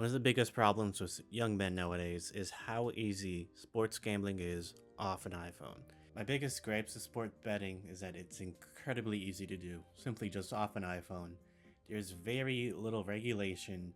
One of the biggest problems with young men nowadays is how easy sports gambling is off an iPhone. My biggest gripes with sports betting is that it's incredibly easy to do, simply just off an iPhone. There's very little regulation,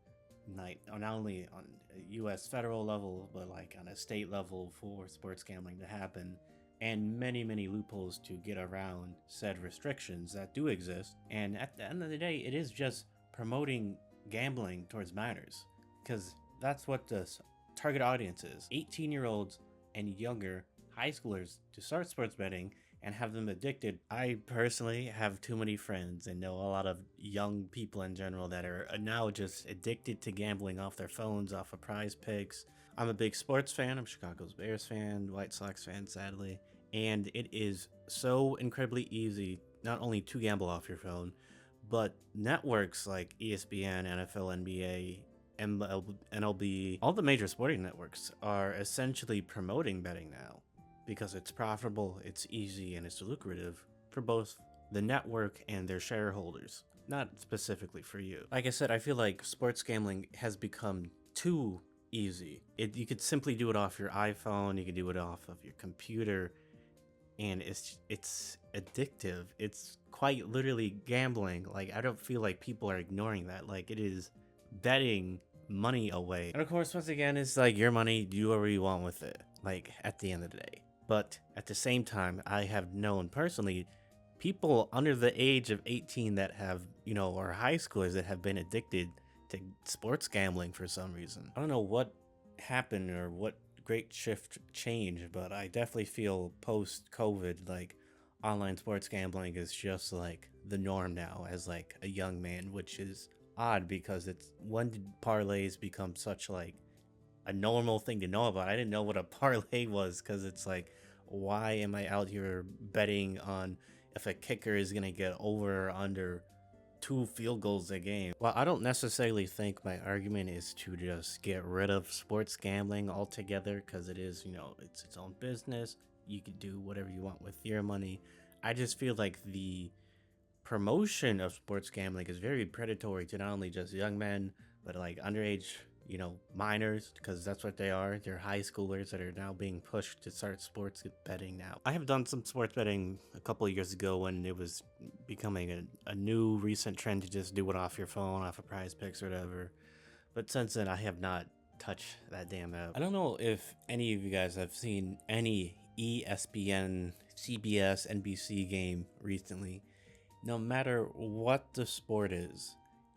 not only on a US federal level, but like on a state level for sports gambling to happen, and many loopholes to get around said restrictions that do exist. And at the end of the day, it is just promoting gambling towards minors, because that's what the target audience is: 18-year-olds and younger, high schoolers, to start sports betting and have them addicted. I personally have too many friends and know a lot of young people in general that are now just addicted to gambling off their phones, off of Prize Picks. I'm a big sports fan. I'm Chicago's Bears fan, White Sox fan, sadly. And it is so incredibly easy not only to gamble off your phone, but networks like ESPN, NFL, NBA, MLB, all the major sporting networks are essentially promoting betting now because it's profitable, it's easy, and it's lucrative for both the network and their shareholders, not specifically for you. Like I said, I feel like sports gambling has become too easy. You could simply do it off your iPhone, you can do it off of your computer, and it's addictive. It's quite literally gambling. Like, I don't feel like people are ignoring that. Like, it is betting money away. And of course, once again, it's like your money, do whatever you want with it, like, at the end of the day. But at the same time, I have known personally people under the age of 18 that have, or high schoolers that have been addicted to sports gambling for some reason. I don't know what happened or what great shift changed, but I definitely feel post-COVID, like, online sports gambling is just like the norm now as like a young man, which is odd because it's, when did parlays become such like a normal thing to know about? I didn't know what a parlay was, because it's like, why am I out here betting on if a kicker is gonna get over or under 2 field goals a game? Well, I don't necessarily think my argument is to just get rid of sports gambling altogether, because it is, it's its own business. You can do whatever you want with your money. I just feel like the promotion of sports gambling is very predatory to not only just young men, but like underage, minors, because that's what they are. They're high schoolers that are now being pushed to start sports betting now. I have done some sports betting a couple of years ago when it was becoming a new recent trend to just do it off your phone, off of Prize Picks or whatever. But since then, I have not touched that damn app. I don't know if any of you guys have seen any ESPN, CBS, NBC game recently. No matter what the sport is,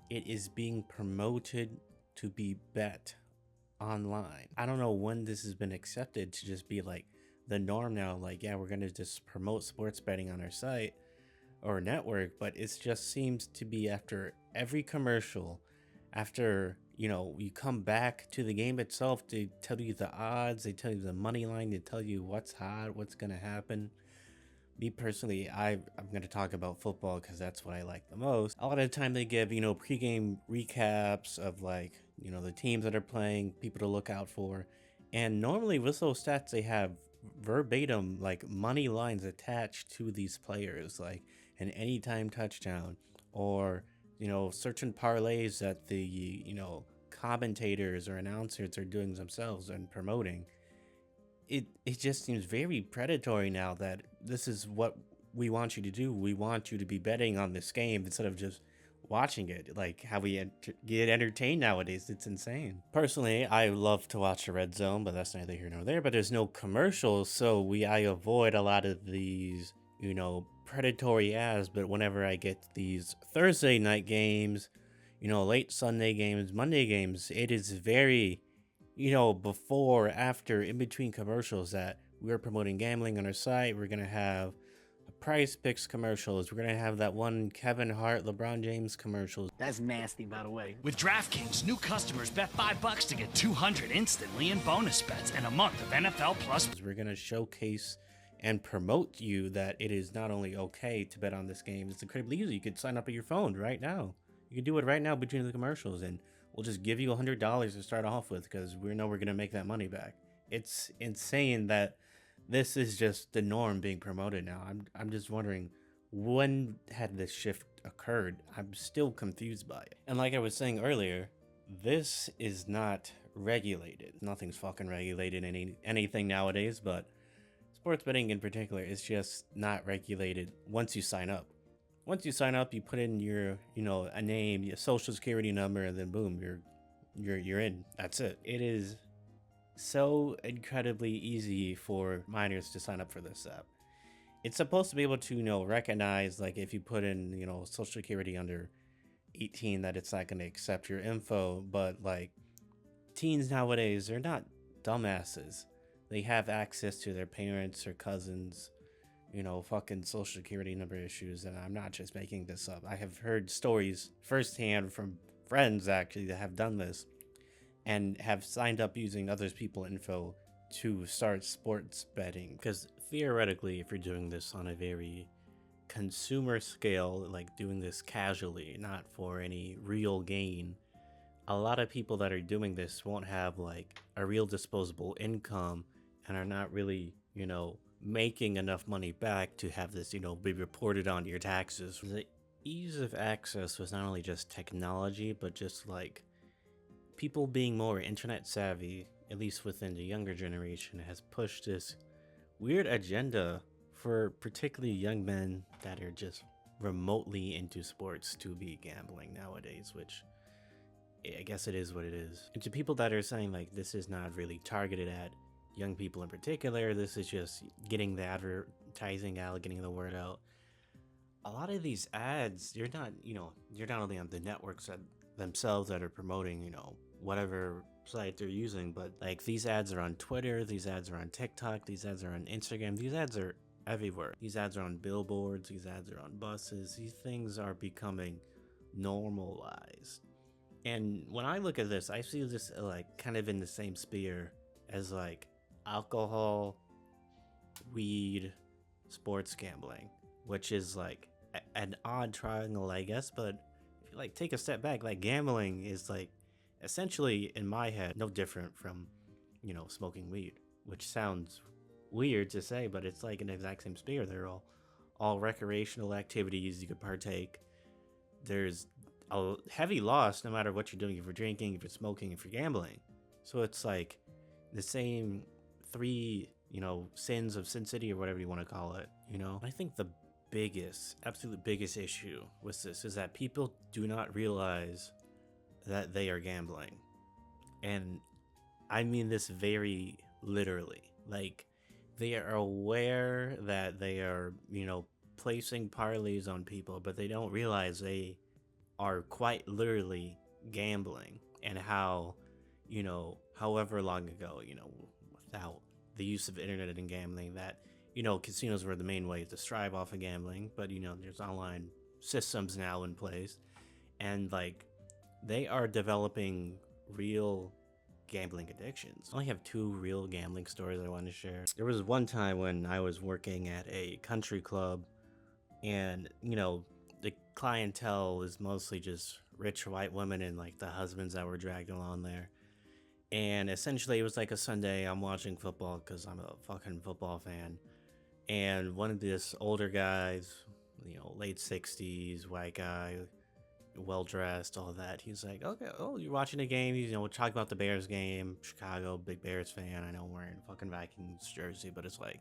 it is being promoted to be bet online. I don't know when this has been accepted to just be like the norm now. Like, yeah, we're gonna just promote sports betting on our site or network, but it just seems to be after every commercial, after you come back to the game itself, they tell you the odds, they tell you the money line, they tell you what's hot, what's gonna happen. Me personally, I'm going to talk about football because that's what I like the most. A lot of the time they give, pregame recaps of like, the teams that are playing, people to look out for. And normally with those stats, they have verbatim like money lines attached to these players, like an anytime touchdown, or, certain parlays that the, commentators or announcers are doing themselves and promoting. It just seems very predatory now that this is what we want you to do. We want you to be betting on this game instead of just watching it. Like how we get entertained nowadays. It's insane. Personally, I love to watch the Red Zone, but that's neither here nor there. But there's no commercials, so I avoid a lot of these, predatory ads. But whenever I get these Thursday night games, late Sunday games, Monday games, it is very, before, after, in between commercials that we're promoting gambling on our site. We're going to have Prize Picks commercials. We're going to have that one Kevin Hart, LeBron James commercials. That's nasty, by the way. With DraftKings, new customers bet $5 to get $200 instantly in bonus bets and a month of NFL Plus. We're going to showcase and promote you that it is not only okay to bet on this game, it's incredibly easy. You could sign up on your phone right now. You can do it right now between the commercials, and we'll just give you $100 to start off with because we know we're going to make that money back. It's insane that this is just the norm being promoted now. I'm just wondering, when had this shift occurred? I'm still confused by it. And like I was saying earlier, this is not regulated. Nothing's fucking regulated anything nowadays, but sports betting in particular is just not regulated once you sign up. Once you sign up, you put in your, a name, your social security number, and then boom, you're in. That's it. It is so incredibly easy for minors to sign up for this app. It's supposed to be able to, recognize like if you put in, social security under 18 that it's not going to accept your info, but like teens nowadays, they're not dumbasses. They have access to their parents or cousins, fucking social security number issues. And I'm not just making this up. I have heard stories firsthand from friends actually that have done this and have signed up using others people's info to start sports betting. Because theoretically, if you're doing this on a very consumer scale, like doing this casually, not for any real gain, a lot of people that are doing this won't have like a real disposable income and are not really, making enough money back to have this, be reported on your taxes. The ease of access was not only just technology, but just like people being more internet savvy, at least within the younger generation, has pushed this weird agenda for particularly young men that are just remotely into sports to be gambling nowadays, which I guess it is what it is. And to people that are saying like this is not really targeted at young people in particular, this is just getting the advertising out, getting the word out. A lot of these ads, you're not only on the networks themselves that are promoting, whatever site they're using, but like these ads are on Twitter, these ads are on TikTok, these ads are on Instagram, these ads are everywhere. These ads are on billboards, these ads are on buses. These things are becoming normalized. And when I look at this, I see this like kind of in the same sphere as like alcohol, weed, sports gambling, which is like an odd triangle, I guess. But if you like take a step back, like gambling is like essentially in my head no different from, smoking weed, which sounds weird to say, but it's like an exact same sphere. They're all recreational activities you could partake. There's a heavy loss no matter what you're doing, if you're drinking, if you're smoking, if you're gambling. So it's like the same three, sins of Sin City or whatever you want to call it, I think the absolute biggest issue with this is that people do not realize that they are gambling. And I mean this very literally. Like, they are aware that they are, placing parlays on people, but they don't realize they are quite literally gambling. And how, however long ago, without the use of internet and gambling, that, casinos were the main way to strive off of gambling, but, there's online systems now in place. And, like, they are developing real gambling addictions. I only have two real gambling stories I want to share. There was one time when I was working at a country club, and, the clientele is mostly just rich white women and, like, the husbands that were dragged along there. And essentially, it was like a Sunday. I'm watching football because I'm a fucking football fan. And one of this older guys, late 60s, white guy, well dressed, all that. He's like, okay, oh, you're watching a game. We'll talk about the Bears game. Chicago, big Bears fan. I know I'm wearing a fucking Vikings jersey, but it's like,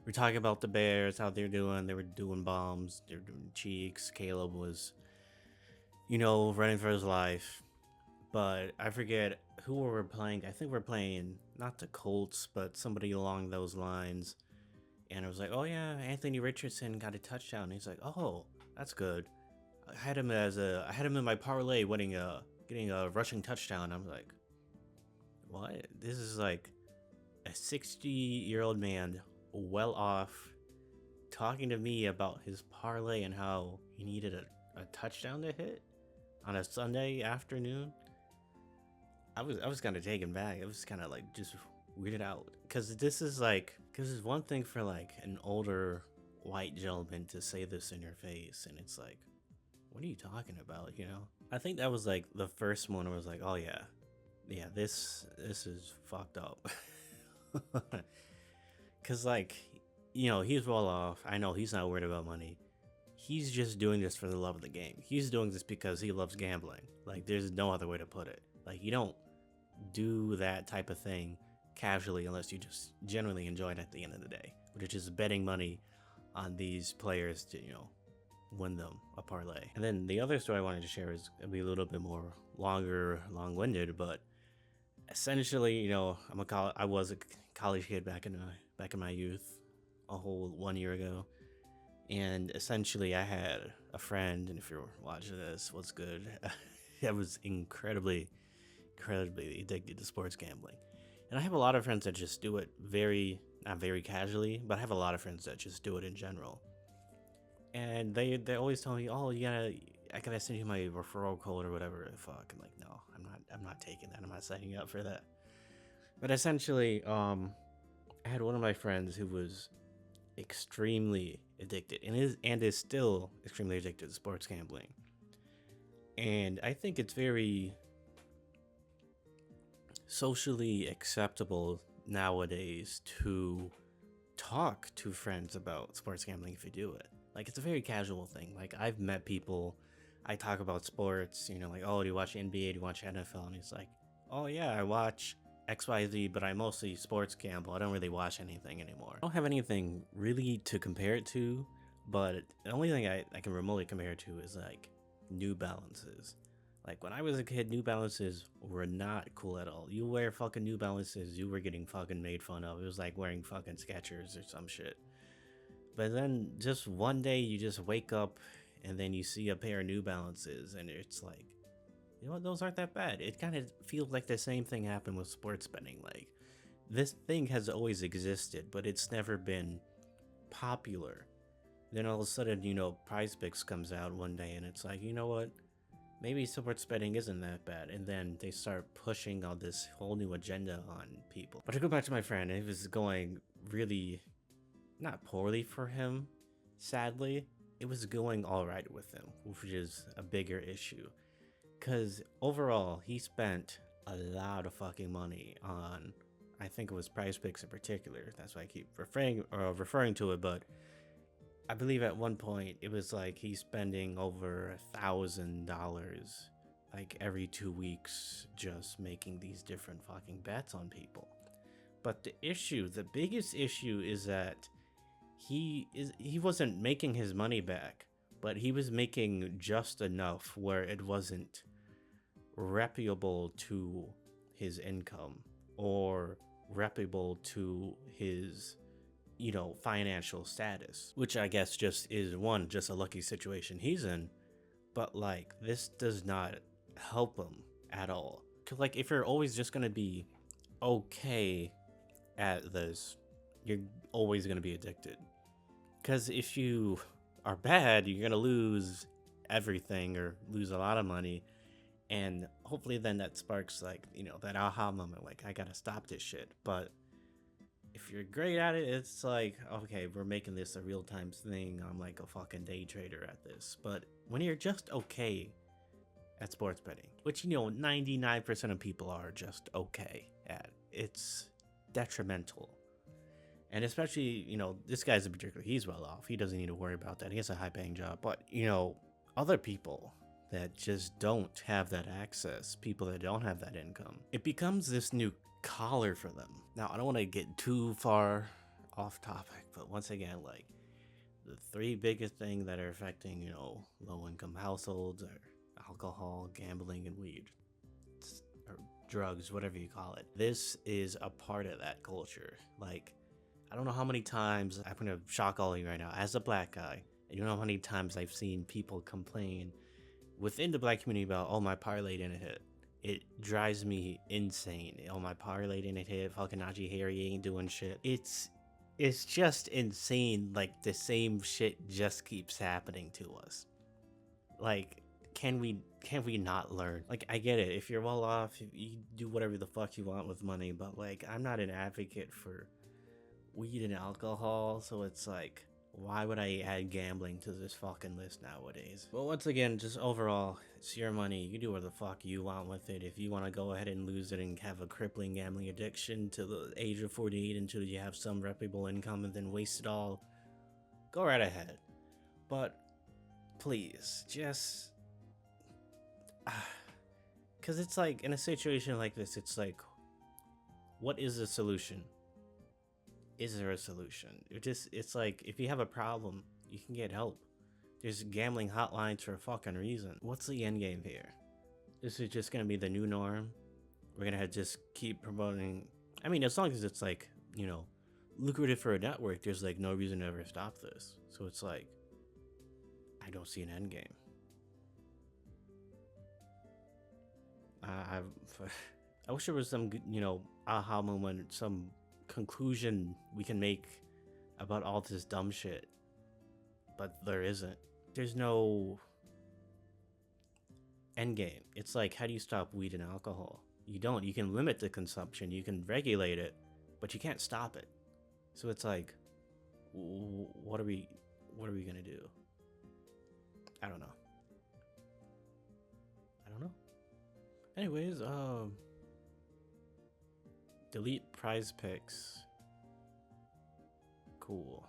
we're talking about the Bears, how they're doing. They were doing bombs, they were doing cheeks. Caleb was, running for his life. But I forget who we were playing. I think we're playing not the Colts, but somebody along those lines. And I was like, oh yeah, Anthony Richardson got a touchdown. And he's like, oh, that's good. I had him in my parlay getting a rushing touchdown. I'm like, what? This is like a 60-year-old man, well off, talking to me about his parlay and how he needed a touchdown to hit on a Sunday afternoon. I was kind of taken back. It was kind of like just weirded out, because this is one thing for like an older white gentleman to say this in your face, and it's like, what are you talking about? I think that was like the first one where I was like, oh yeah, this is fucked up. Because like, he's well off. I know he's not worried about money. he's just doing this for the love of the game. He's doing this because he loves gambling. Like, there's no other way to put it. Like, you don't do that type of thing casually unless you just genuinely enjoy it at the end of the day, which is betting money on these players to, win them a parlay. And then the other story I wanted to share is gonna be a little bit more long-winded, but essentially, I was a college kid back in my youth, a whole 1 year ago, and essentially I had a friend, and if you're watching this, what's good? I was incredibly addicted to sports gambling, and I have a lot of friends that just do it not very casually, but I have a lot of friends that just do it in general, and they always tell me, oh, I gotta send you my referral code or whatever the fuck. I'm like, no, I'm not taking that. I'm not signing up for that. But essentially, I had one of my friends who was extremely addicted and is still extremely addicted to sports gambling. And I think it's very socially acceptable nowadays to talk to friends about sports gambling if you do it. Like, it's a very casual thing. Like, I've met people, I talk about sports, like, oh, do you watch NBA, do you watch NFL? And he's like, oh yeah, I watch XYZ, but I mostly sports gamble. I don't really watch anything anymore. I don't have anything really to compare it to, but the only thing I can remotely compare it to is like New Balances. Like, when I was a kid, New Balances were not cool at all. You wear fucking New Balances, you were getting fucking made fun of. It was like wearing fucking Skechers or some shit. But then just one day you just wake up and then you see a pair of New Balances and it's like, those aren't that bad. It kind of feels like the same thing happened with sports betting. Like, this thing has always existed, but it's never been popular. Then all of a sudden, Prize Picks comes out one day and it's like, you know what? Maybe sports betting isn't that bad. And then they start pushing all this whole new agenda on people. But to go back to my friend, it was going really not poorly for him, sadly. It was going alright with him, which is a bigger issue. Because overall, he spent a lot of fucking money on, I think it was Prize Picks in particular. That's why I keep referring to it. But I believe at one point it was like he's spending over $1,000 like every 2 weeks just making these different fucking bets on people. But the biggest issue is that he wasn't making his money back, but he was making just enough where it wasn't reputable to his income or reputable to his financial status, which I guess just is just a lucky situation he's in. But like, this does not help him at all. 'Cause like, if you're always just gonna be okay at this, you're always gonna be addicted. Because if you are bad, you're gonna lose everything or lose a lot of money, and hopefully then that sparks like that aha moment, like, I gotta stop this shit. But if you're great at it, it's like, okay, we're making this a real-time thing. I'm like a fucking day trader at this. But when you're just okay at sports betting, which 99% of people are just okay at, it's detrimental. And especially, this guy's in particular, he's well off. He doesn't need to worry about that. He has a high-paying job. But, other people that just don't have that access, people that don't have that income, it becomes this new collar for them. Now, I don't want to get too far off topic, but once again, like, the three biggest things that are affecting, low-income households are alcohol, gambling, and weed. Or drugs, whatever you call it. This is a part of that culture. Like, I don't know how many times, I'm going to shock all of you right now, as a black guy, you know how many times I've seen people complain within the black community about, oh, my parlay didn't hit. It drives me insane. Oh, my parlay didn't hit, fucking Najee Harry ain't doing shit. It's just insane, like, the same shit just keeps happening to us. Like, can we not learn? Like, I get it, if you're well off, you do whatever the fuck you want with money, but like, I'm not an advocate for weed and alcohol, so it's like, why would I add gambling to this fucking list nowadays? But once again, just overall, it's your money. You do what the fuck you want with it. If you want to go ahead and lose it and have a crippling gambling addiction to the age of 48 until you have some reputable income and then waste it all, go right ahead. But please, just because it's like in a situation like this, it's like, what is the solution? Is there a solution? It's like if you have a problem, you can get help. There's gambling hotlines for a fucking reason. What's the end game here? Is it just gonna be the new norm? We're gonna just keep promoting. I mean, as long as it's like, lucrative for a network, there's like no reason to ever stop this. So it's like, I don't see an end game. I wish there was some, aha moment, some conclusion we can make about all this dumb shit, but there isn't. There's no end game. It's like, how do you stop weed and alcohol? You don't. You can limit the consumption, you can regulate it, but you can't stop it. So it's like, what are we gonna do? I don't know. Anyways, delete prize picks. Cool.